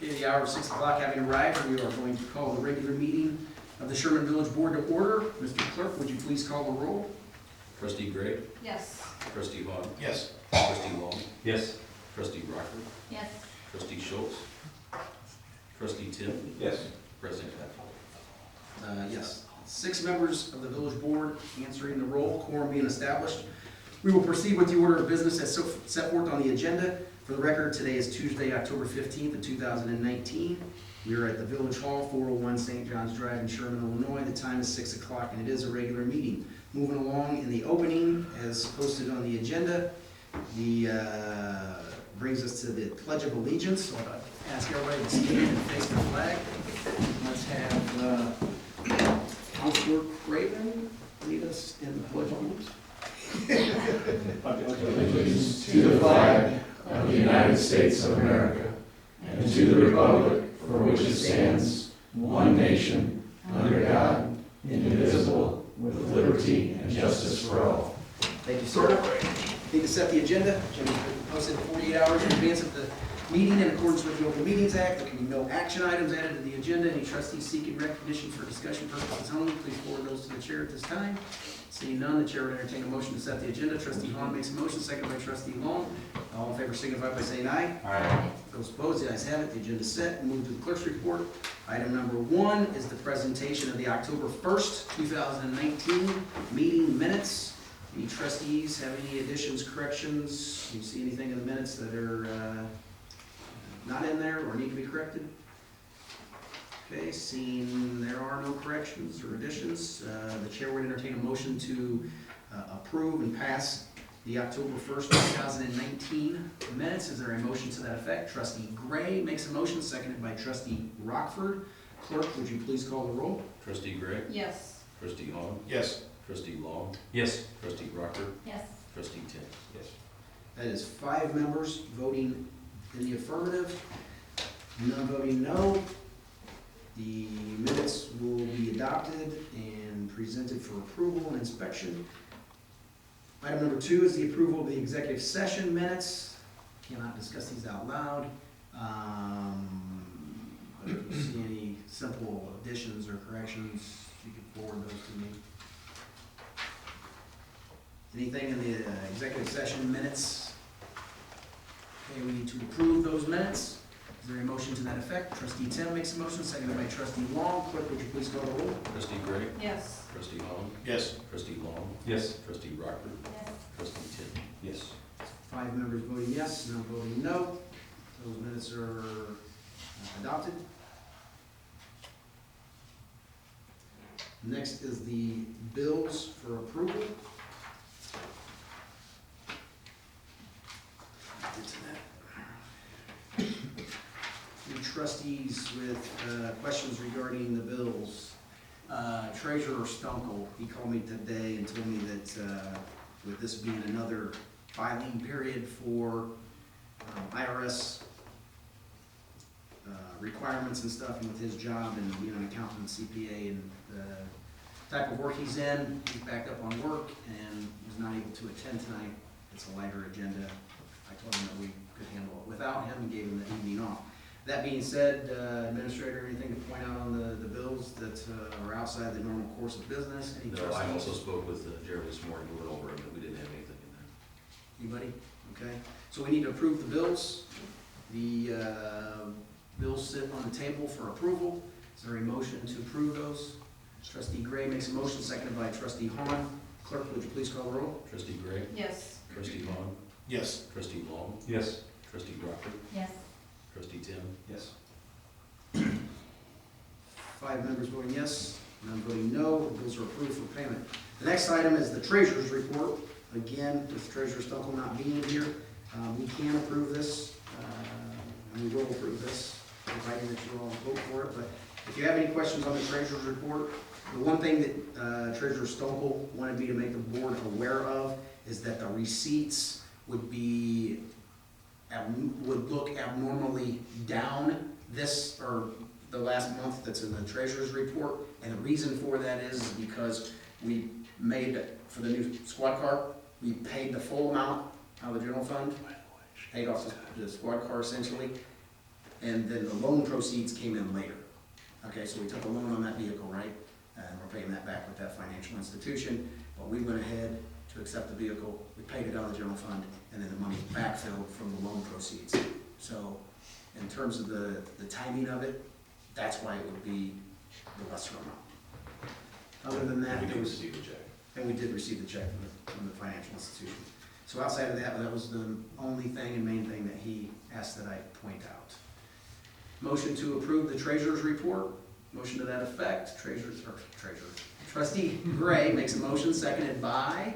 Okay, the hour of 6 o'clock having arrived, we are going to call the regular meeting of the Sherman Village Board to order. Mr. Clerk, would you please call the roll? Trustee Gray? Yes. Trustee Hahn? Yes. Trustee Long? Yes. Trustee Rockford? Yes. Trustee Schultz? Trustee Tim? Yes. President Kavanaugh? Yes. 6 members of the village board answering the roll, quorum being established. We will proceed with the order of business as set forth on the agenda. For the record, today is Tuesday, October 15th of 2019. We are at the Village Hall, 401 St. John's Drive in Sherman, Illinois. The time is 6 o'clock and it is a regular meeting. Moving along in the opening, as posted on the agenda, brings us to the Pledge of Allegiance. So I'll ask everybody to stand and face the flag. Let's have Councilor Craven lead us in the Pledge of Allegiance. Allegiance to the flag of the United States of America and to the republic for which it stands, one nation, under God, indivisible, with liberty and justice for all. Thank you, sir. Need to set the agenda. Agenda posted 48 hours in advance of the meeting in accordance with the Open Meetings Act. There can be no action items added to the agenda. Any trustees seeking recognition for discussion purposes only, please forward those to the chair at this time. Seeing none, the chair would entertain a motion to set the agenda. Trustee Hahn makes a motion, seconded by Trustee Long. All in favor signify by saying aye. Aye. Those opposed, the ayes have it. The agenda is set. Move to the clerk's report. Item number 1 is the presentation of the October 1st, 2019 meeting minutes. Any trustees have any additions, corrections? Do you see anything in the minutes that are not in there or need to be corrected? Okay, seeing there are no corrections or additions, the chair would entertain a motion to approve and pass the October 1st, 2019 minutes. Is there a motion to that effect? Trustee Gray makes a motion, seconded by Trustee Rockford. Clerk, would you please call the roll? Trustee Gray? Yes. Trustee Hahn? Yes. Trustee Long? Yes. Trustee Rockford? Yes. Trustee Tim? Yes. That is 5 members voting in the affirmative, none voting no. The minutes will be adopted and presented for approval and inspection. Item number 2 is the approval of the executive session minutes. Cannot discuss these out loud. If you see any simple additions or corrections, you can forward those to me. Anything in the executive session minutes? Okay, we need to approve those minutes. Is there a motion to that effect? Trustee Tim makes a motion, seconded by Trustee Long. Clerk, would you please call the roll? Trustee Gray? Yes. Trustee Hahn? Yes. Trustee Long? Yes. Trustee Rockford? Yes. Trustee Tim? Yes. 5 members voting yes, none voting no. Those minutes are adopted. Next is the bills for approval. Get to that. Any trustees with questions regarding the bills? Treasurer Stunkel, he called me today and told me that with this being another filing period for IRS requirements and stuff, and with his job and being an accountant, CPA, and the type of work he's in, he's backed up on work and was not able to attend tonight. It's a lighter agenda. I told him that we could handle it without him and gave him the evening off. That being said, Administrator, anything to point out on the bills that are outside the normal course of business? Any No, I trustees? also spoke with Jerry this morning, we went over it, but we didn't have anything in there. Anybody? Okay. So we need to approve the bills. The bills sit on the table for approval. Is there a motion to approve those? Trustee Gray makes a motion, seconded by Trustee Hahn. Clerk, would you please call the roll? Trustee Gray? Yes. Trustee Hahn? Yes. Trustee Long? Yes. Trustee Rockford? Yes. Trustee Tim? Yes. 5 members voting yes, none voting no. The bills are approved for payment. The next item is the treasurer's report. Again, with Treasurer Stunkel not being here, we can approve this, and we will approve this, providing that you all vote for it. But if you have any questions on the treasurer's report, the one thing that Treasurer Stunkel wanted me to make the board aware of is that the receipts would look abnormally down this, or the last month that's in the treasurer's report. And the reason for that is because we made, for the new squad car, we paid the full amount out of the general fund, paid off the squad car essentially. and then the loan proceeds came in later. Okay, so we took a loan on that vehicle, right? And we're paying that back with that financial institution, but we went ahead to accept the vehicle, we paid it out of the general fund, and then the money's backfilled from the loan proceeds. So, in terms of the timing of it, that's why it would be the lesser amount. Other than that, We there did was, receive the check. and we did receive the check from the financial institution. So outside of that, that was the only thing and main thing that he asked that I point out. Motion to approve the treasurer's report. Motion to that effect. Treasurer. Trustee Gray makes a motion, seconded by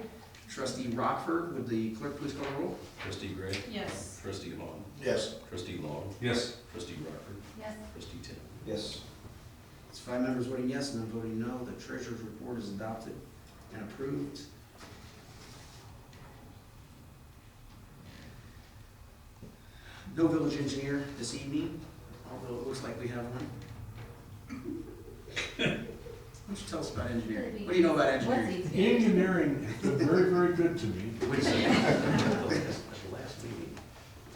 Trustee Rockford. Would the clerk please call the roll? Trustee Gray? Yes. Trustee Long? Yes. Trustee Long? Yes. Trustee Rockford? Yes. Trustee Tim? Yes. It's 5 members voting yes, none voting no. The treasurer's report is adopted and approved. No village engineer this evening, although it looks like we have one. Why don't you tell us about engineering? What do you know about engineering? Engineering has been very, very good to me. Wait a second. At the last meeting,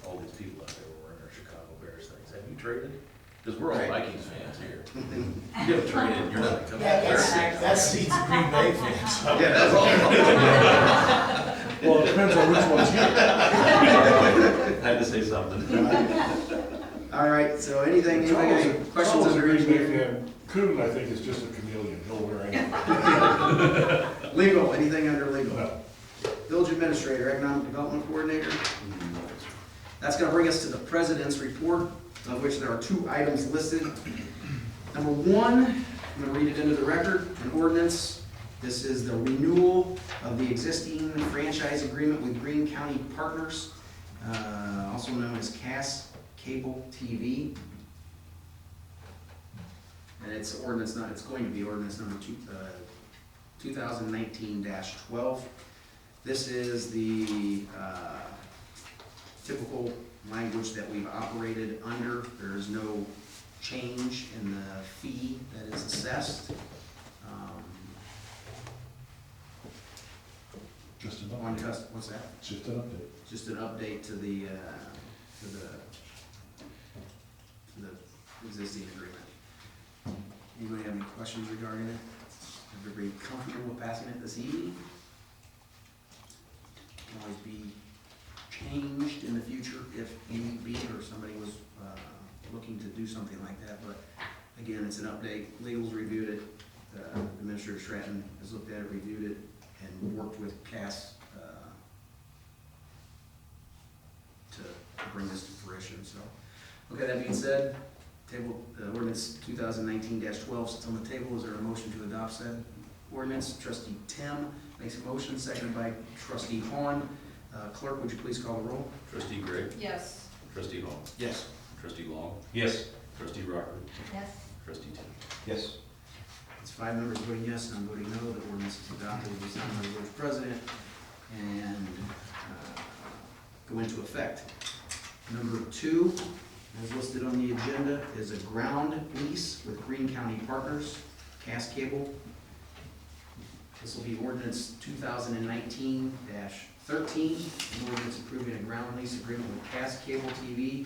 all these people out there were wearing our Chicago Bears things. Have you traded? Because we're all Vikings fans here. You haven't traded, you're not coming. That seats Green Bay fans. So. Yeah, that's all. Well, it depends on which one's here. I had to say something. All right, so anything, anybody got any questions under engineering? Coon, I think, is just a chameleon. He'll wear anything. Legal, anything under legal? No. Village administrator, economic development coordinator. That's gonna bring us to the president's report, of which there are 2 items listed. Number 1, I'm gonna read it into the record, an ordinance. This is the renewal of the existing franchise agreement with Greene County Partners, also known as Cass Cable TV. And it's ordinance, it's going to be ordinance number 2019-12. This is the typical language that we've operated under. There is no change in the fee that is assessed. Just an On update. what's that? Just an update. Just an update to the existing agreement. Anybody have any questions regarding it? Everybody comfortable with passing it this evening? Can always be changed in the future if need be, or somebody was looking to do something like that, but again, it's an update. Legal's reviewed it, Administrator Stratton has looked at it, reviewed it, and worked with Cass to bring this to fruition, so. Okay, that being said, table, ordinance 2019-12 sits on the table. Is there a motion to adopt said ordinance? Trustee Tim makes a motion, seconded by Trustee Horn. Clerk, would you please call the roll? Trustee Gray? Yes. Trustee Long? Yes. Trustee Long? Yes. Trustee Rockford? Yes. Trustee Tim? Yes. It's 5 members voting yes, none voting no. The ordinance is adopted, will be signed by the village president, and go into effect. Number 2, as listed on the agenda, is a ground lease with Greene County Partners, Cass Cable. This will be ordinance 2019-13, an ordinance approving a ground lease agreement with Cass Cable TV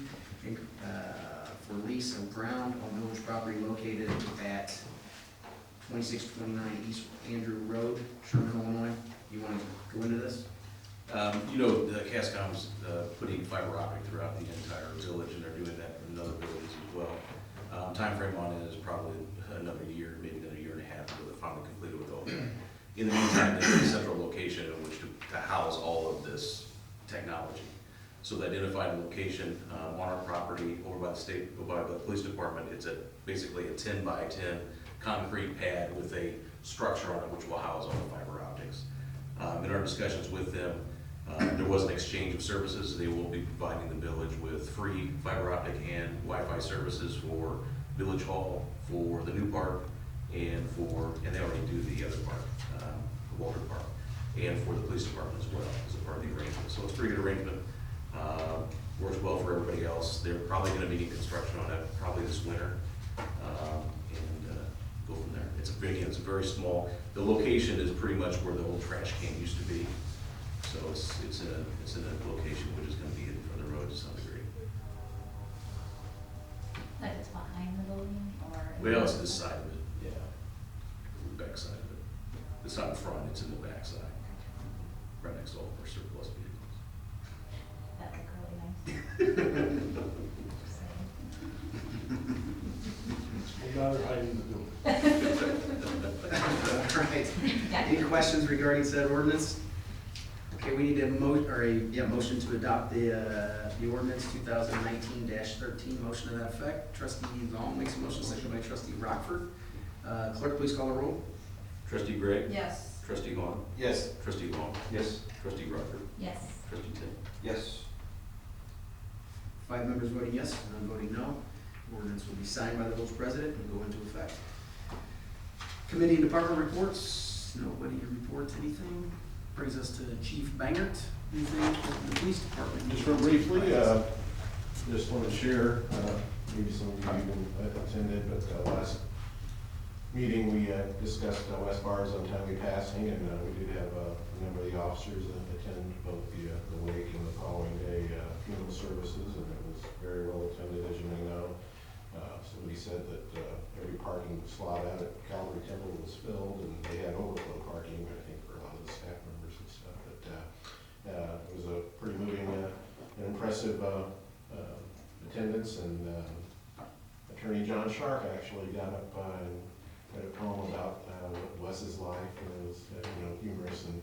for lease of ground on village property located at 2629 East Andrew Road, Sherman, Illinois. You want to go into this? You know, the Cascom's putting fiber optic throughout the entire village, and they're doing that in other villages as well. Timeframe on it is probably another year, maybe another year and a half until they're finally completed with all that. In the meantime, there's a central location in which to house all of this technology. So they identified a location on our property over by the state, over by the police department. It's basically a 10 by 10 concrete pad with a structure on it which will house all the fiber optics. In our discussions with them, there was an exchange of services. They will be providing the village with free fiber optic and Wi-Fi services for Village Hall, for the new park, and they already do the other park, the Walter Park, and for the police department as well as a part of the arrangement. So it's a pretty good arrangement. Works well for everybody else. They're probably going to be in construction on it probably this winter, and go from there. It's a very small. The location is pretty much where the old trash can used to be. So it's in a location which is going to be hidden from the road to some degree. Well, it's this side of it, yeah. The back side of it. It's not in front, it's in the back side. Right next to all of our surplus vehicles. That look really nice. Just saying. Well, now they're hiding the building. All right. Yeah. Any questions regarding said ordinance? Okay, we need a motion to adopt the ordinance 2019-13, motion to that effect. Trustee Long makes a motion, seconded by Trustee Rockford. Clerk, please call the roll. Trustee Gray? Yes. Trustee Long? Yes. Trustee Long? Yes. Trustee Rocker? Yes. Trustee Tim? Yes. 5 members voting yes, none voting no. Ordinance will be signed by the village president and go into effect. Committee and department reports. Nobody reports anything. Brings us to Chief Bangert. Anything from the police department? Just real briefly, just want to share, maybe some of you even attended, but last meeting we discussed West Bar's untimely passing, and we did have a number of the officers attend both the wake and the following day funeral services, and it was very well attended, as you may know. Somebody said that every parking slot out at Calvary Temple was filled, and they had overflow parking, I think, for a lot of the staff members and stuff. But it was a pretty moving and impressive attendance, and Attorney John Sharp actually got up and read a poem about what was his life, and it was humorous and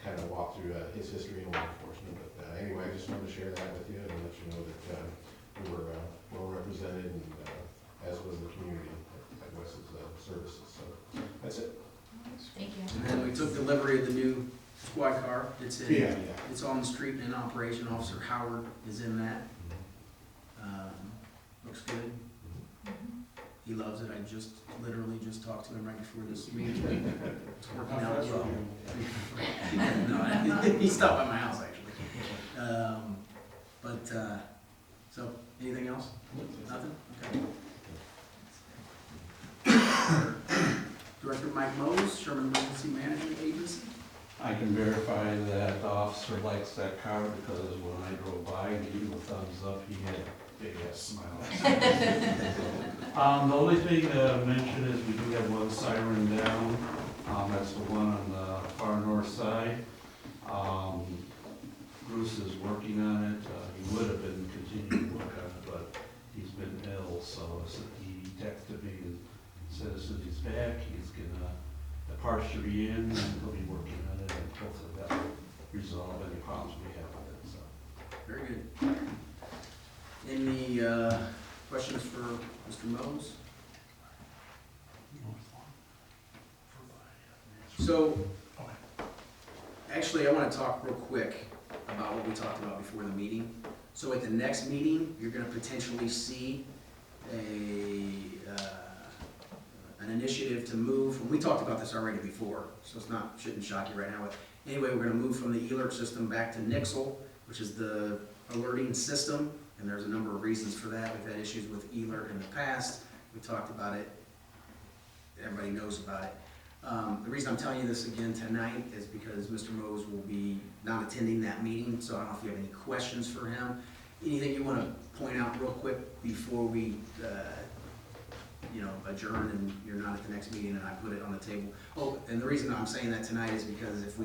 kind of walked through his history in law enforcement. But anyway, I just wanted to share that with you and let you know that we were well represented, and as was the community at Wes's services. So that's it. Thank you. And then we took delivery of the new squad car. It's in. Yeah. It's on the street and in operation. Officer Howard is in that. Looks good. He loves it. I literally just talked to him right before this meeting. It's working out well. No, he stopped by my house actually. So anything else? Nothing? Okay. Director Mike Mose, Sherman Emergency Management Agency. I can verify that the officer likes that car because when I drove by and gave him a thumbs up, he had a big ass smile. The only thing to mention is we do have one siren down. That's the one on the far north side. Bruce is working on it. He would have been continuing to work on it, but he's been ill, so he texted me and said as soon as he's back, he's gonna, the parts should be in, and he'll be working on it, and hopefully that will resolve any problems we have with it, so. Very good. Any questions for Mr. Mose? So, actually, I want to talk real quick about what we talked about before the meeting. So at the next meeting, you're going to potentially see an initiative to move, and we talked about this already before, so shouldn't shock you right now. But anyway, we're going to move from the alert system back to Nixle, which is the alerting system, and there's a number of reasons for that. We've had issues with alert in the past. We talked about it. Everybody knows about it. The reason I'm telling you this again tonight is because Mr. Mose will be not attending that meeting, so I don't know if you have any questions for him. Anything you want to point out real quick before we, adjourn and you're not at the next meeting and I put it on the table? Oh, and the reason I'm saying that tonight is because if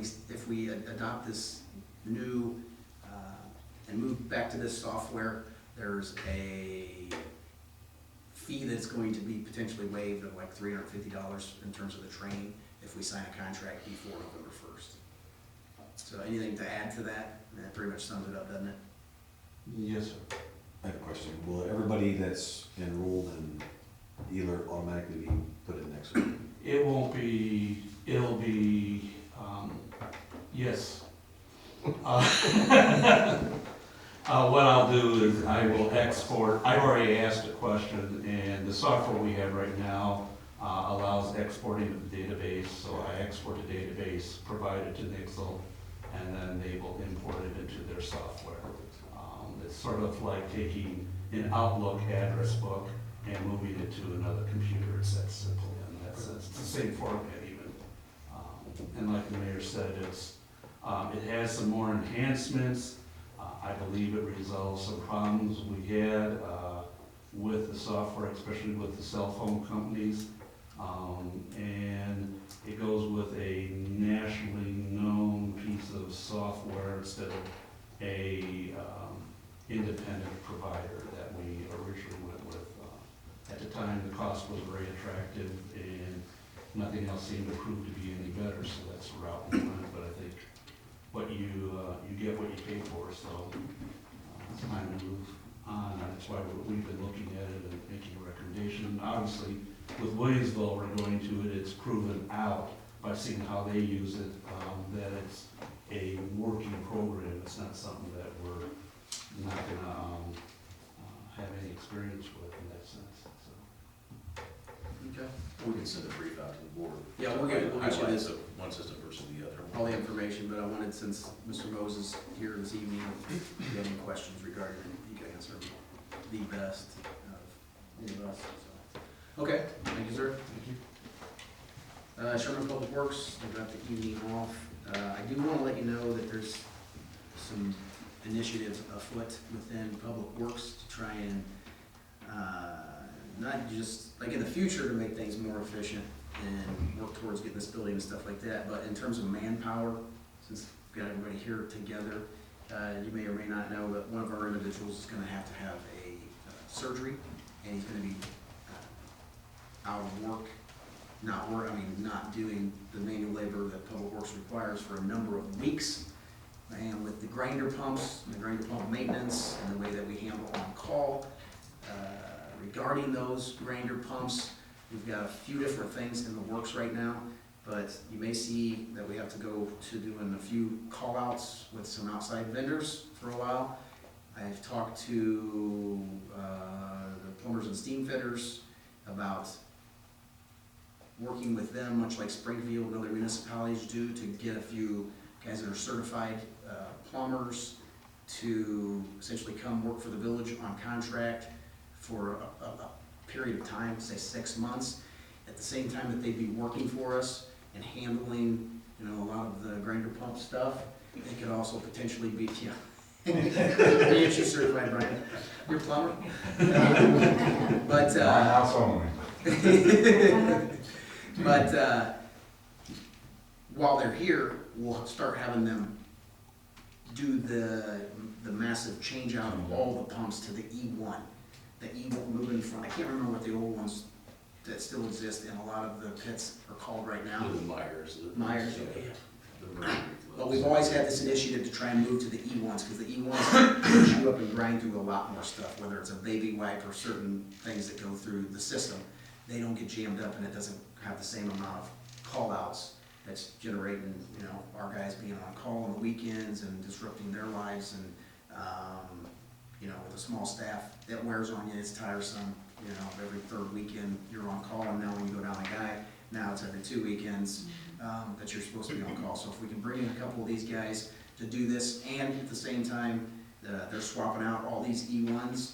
we adopt this new and move back to this software, there's a fee that's going to be potentially waived of like $350 in terms of the training if we sign a contract before November 1st. So anything to add to that? That pretty much sums it up, doesn't it? Yes, sir. I have a question. Will everybody that's enrolled in alert automatically be put in next week? It won't be, it'll be, yes. What I'll do is I will export, I've already asked a question, and the software we have right now allows exporting of the database, so I export the database provided to Nixle, and then they will import it into their software. It's sort of like taking an Outlook address book and moving it to another computer. It's that simple, and it's the same format even. And like the mayor said, it has some more enhancements. I believe it resolves some problems we had. with the software, especially with the cell phone companies. And it goes with a nationally known piece of software instead of a independent provider that we originally went with. At the time, the cost was very attractive and nothing else seemed to prove to be any better, so that's the route we went. But I think what you get what you pay for, so it's time to move on. And that's why we've been looking at it and making a recommendation. And obviously, with Williamsville, we're going to it, it's proven out by seeing how they use it, that it's a working program. It's not something that we're not gonna have any experience with in that sense, so. Okay. We can send a brief out to the board. Yeah, we'll get you Highlights this, of one system versus the other. all the information, but I wanted, since Mr. Moses is here this evening, if you have any questions regarding it, you can answer them the best of any of us, so. Okay, thank you, sir. Thank you. Sherman Public Works, we've got the evening off. I do wanna let you know that there's some initiatives afoot within Public Works to try and, not just, like in the future, to make things more efficient and work towards getting this building and stuff like that, but in terms of manpower, since we've got everybody here together, you may or may not know that one of our individuals is gonna have a surgery, and he's gonna be out of work, not doing the manual labor that Public Works requires for a number of weeks. And with the grinder pumps, and the grinder pump maintenance, and the way that we handle on-call, regarding those grinder pumps, we've got a few different things in the works right now, but you may see that we have to go to doing a few call-outs with some outside vendors for a while. I've talked to the plumbers and steam fitters about working with them, much like Springfield and other municipalities do, to get a few guys that are certified plumbers to essentially come work for the village on contract for a period of time, say 6 months, at the same time that they'd be working for us and handling, a lot of the grinder pump stuff. They could also potentially be, are you certified, Brian? You're a plumber? But, My house only. but, while they're here, we'll start having them do the massive change out of all the pumps to the E1. The E1 moving from, I can't remember what the old ones that still exist in a lot of the pits are called right now. The Myers. Myers, yeah. okay. But we've always had this initiative to try and move to the E1s, because the E1s push you up and grind through a lot more stuff, whether it's a baby wipe or certain things that go through the system. They don't get jammed up, and it doesn't have the same amount of call-outs that's generating, our guys being on call on the weekends and disrupting their lives, and, with a small staff, that wears on you, it's tiresome. Every third weekend you're on call, and now when you go down a guy, now it's every 2 weekends that you're supposed to be on call. So if we can bring in a couple of these guys to do this, and at the same time, they're swapping out all these E1s,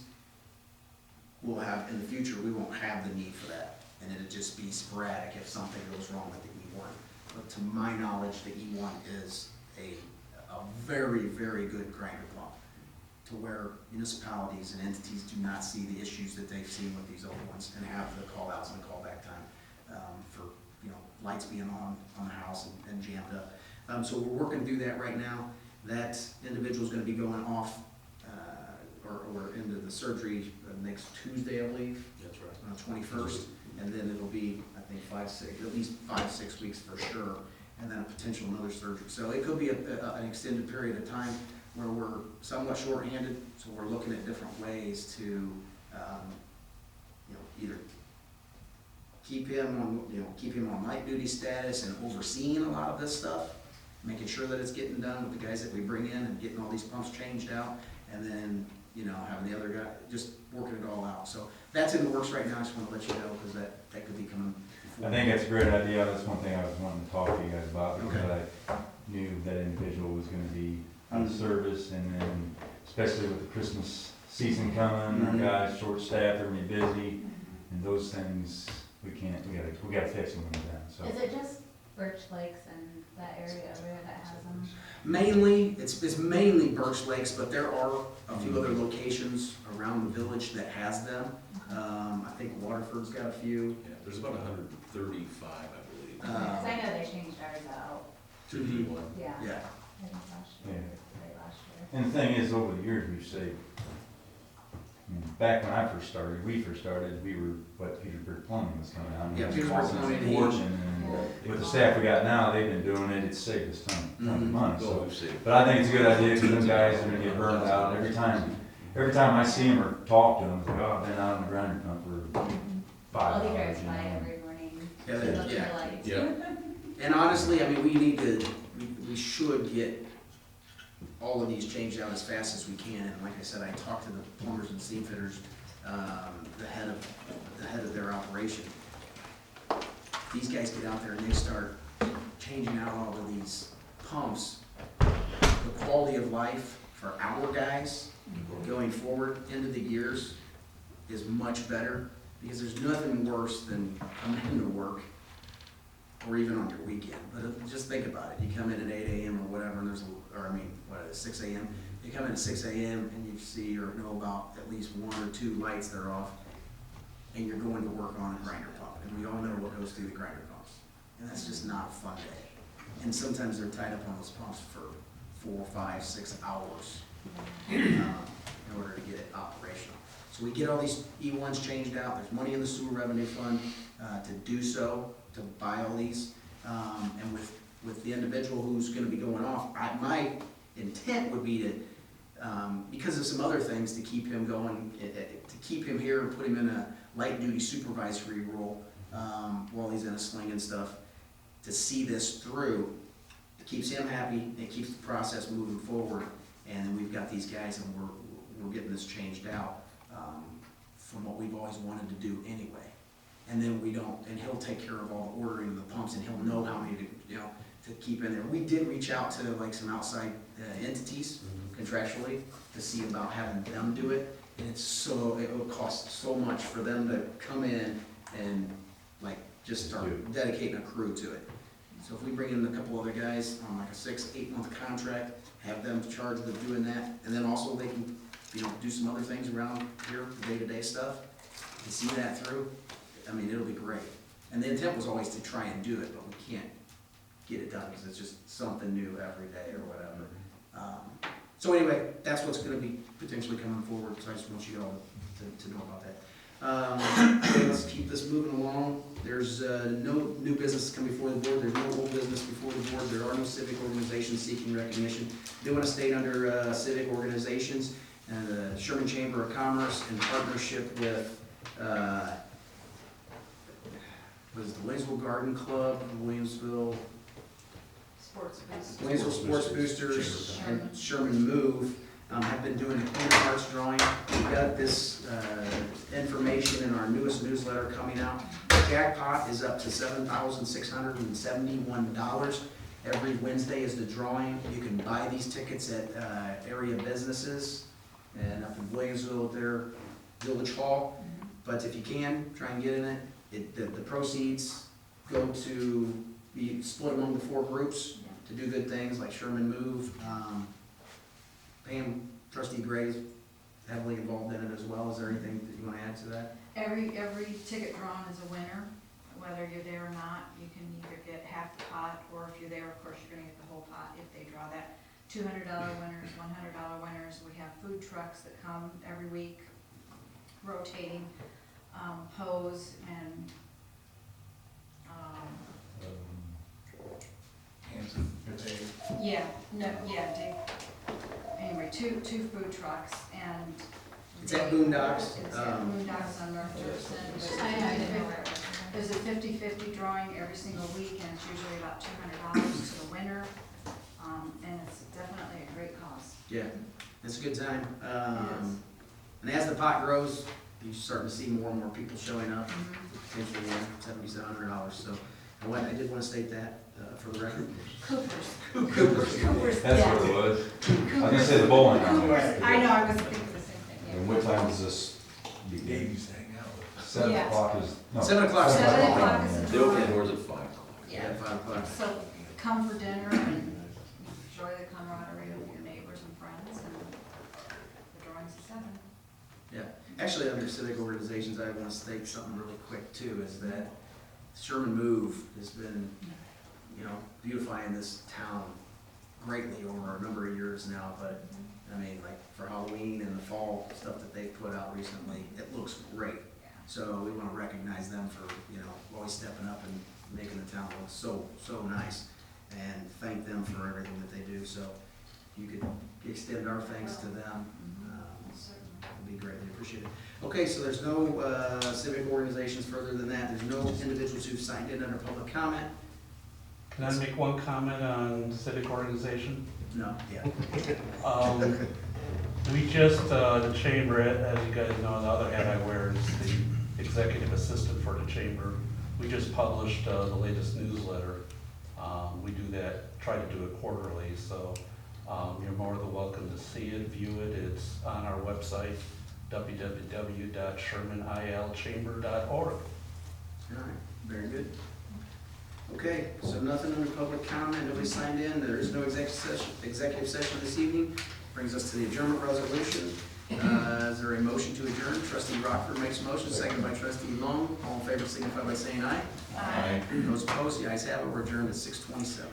we'll have, in the future, we won't have the need for that. And it'll just be sporadic if something goes wrong with the E1. But to my knowledge, the E1 is a very, very good grinder pump, to where municipalities and entities do not see the issues that they've seen with these old ones, and have the call-outs and the callback time for, lights being on the house and jammed up. So we're working through that right now. That individual's gonna be going off, or into the surgery next Tuesday, I believe. That's right. 21st, and then it'll be, I think, at least 5-6 weeks for sure, and then a potential another surgery. So it could be an extended period of time where we're somewhat short-handed, so we're looking at different ways to, either keep him on light duty status and overseeing a lot of this stuff, making sure that it's getting done with the guys that we bring in and getting all these pumps changed out, and then, having the other guy, just working it all out. So that's in the works right now. I just want to let you know, because that could be coming. I think that's a great idea. That's one thing I was wanting to talk to you guys about, because Okay. I knew that individual was gonna be out of service, and then especially with the Christmas season coming, our guys short-staffed, they're gonna be busy, and those things, we gotta fix them when they're done, so. Is it just Birch Lakes and that area where that has them? Mainly, it's mainly Birch Lakes, but there are a few other locations around around the village that has them. I think Waterford's got a few. Yeah, there's about 135, I believe. Cause I know they changed ours out, To the one. yeah. Yeah, I think last year, late last year. And the thing is, over the years, we've saved. Back when I first started, we were, Petersburg Plumbing was coming out. Yeah, Petersburg Plumbing. Fortune, and with the staff we got now, they've been doing it, it's saved us ton of money, So so. we've saved. But I think it's a good idea, because them guys are gonna get burned out every time I see them or talk to them, it's like, oh, I've been out on the grinder pump for 5 Well, he hours. drives you by know. every morning, Yeah, look they- for yeah. lights. Yeah. and honestly, I mean, we should get all of these changed out as fast as we can, and like I said, I talked to the plumbers and steam fitters, the head of their operation. These guys get out there and they start changing out all of these pumps. The quality of life for our guys going forward into the years is much better, because there's nothing worse than coming into work, or even on your weekend, but just think about it, you come in at 8 AM or whatever, and 6 AM, you come in at 6 AM and you see or know about at least 1 or 2 lights that are off, and you're going to work on a grinder pump, and we all know what goes through the grinder pumps, and that's just not a fun day. And sometimes they're tied up on those pumps for 4, 5, 6 hours in order to get it operational. So we get all these E1s changed out, there's money in the sewer revenue fund to do so, to buy all these. And with the individual who's gonna be going off, my intent would be to, because of some other things, to keep him going, to keep him here and put him in a light duty supervisory role while he's in a sling and stuff, to see this through. It keeps him happy, it keeps the process moving forward, and we've got these guys and we're getting this changed out from what we've always wanted to do anyway. And then and he'll take care of all the ordering of the pumps, and he'll know how many to keep in there. We did reach out to like some outside entities contractually to see about having them do it, and it will cost so much for them to come in and like just start dedicating a crew to it. So if we bring in a couple other guys on like a 6-8 month contract, have them charged with doing that, and then also they can, do some other things around here, day-to-day stuff, and see that through, I mean, it'll be great. And the intent was always to try and do it, but we can't get it done because it's just something new every day or whatever. So anyway, that's what's gonna be potentially coming forward, so I just want you all to know about that. Okay, let's keep this moving along. There's no new business coming before the board, there's no old business before the board, there are no civic organizations seeking recognition. Do want to state under civic organizations, the Sherman Chamber of Commerce in partnership with was the Williamsville Garden Club, Williamsville Sports Boosters, and Sherman Move have been doing a Clean Hearts drawing. We've got this information in our newest newsletter coming out. The jackpot is up to $7,671. Every Wednesday is the drawing. You can buy these tickets at area businesses and up in Williamsville at their Village Hall. But if you can, try and get in it. The proceeds go to be split among the 4 groups to do good things like Sherman Move. Pam, Trustee Gray's heavily involved in it as well. Is there anything that you want to add to that? Every ticket drawn is a winner, whether you're there or not. You can either get half the pot, or if you're there, of course, you're gonna get the whole pot if they draw that. $200 winners, $100 winners. We have food trucks that come every week, rotating, hose and, anyway, two food trucks, and It's at Boondocks. It's at Boondocks on North Jefferson. There's a 50-50 drawing every single week, and it's usually about $200 to the winner, and it's definitely a great cause. Yeah, it's a good time. And as the pot grows, you're starting to see more and more people showing up, potentially $7,700. So I did want to state that for the record. Coopers. That's what it was. I was gonna say the bowling alley. Coopers. I know, I was thinking the same thing, And what time does this begin? 7 Yeah. o'clock is, no. 7 o'clock. 7 o'clock is They open the doors at 5 o'clock. Yeah. 5 o'clock. So come for dinner and enjoy the camaraderie of your neighbors and friends, and the drawing's at 7. Yeah, Actually, under civic organizations, I want to state something really quick too, is that Sherman Move has been, you know, beautifying this town greatly over a number of years now, but, I mean, like, for Halloween and the fall stuff that they've put out recently, it looks great. So we want to recognize them for, you know, always stepping up and making the town look so nice, and thank them for everything that they do. So you could extend our thanks to them. It'd be greatly appreciated. Okay, so there's no civic organizations further than that. There's no individuals who've signed in under public comment. Can I make one comment on civic organization? No, yeah. We just, the chamber, as you guys know, the other hat I wear is the executive assistant for the chamber. We just published the latest newsletter. We do that, try to do it quarterly, so you're more than welcome to see it, view it. It's on our website, www.shermanilchamber.org. All right, very good. Okay, so nothing under public comment, nobody signed in, there is no executive session this evening. Brings us to the adjournment resolution. Is there a motion to adjourn? Trustee Rockford makes a motion, seconded by Trustee Long. All in favor signify by saying aye. Aye. Those opposed, the ayes have it. We're adjourned at 6:27.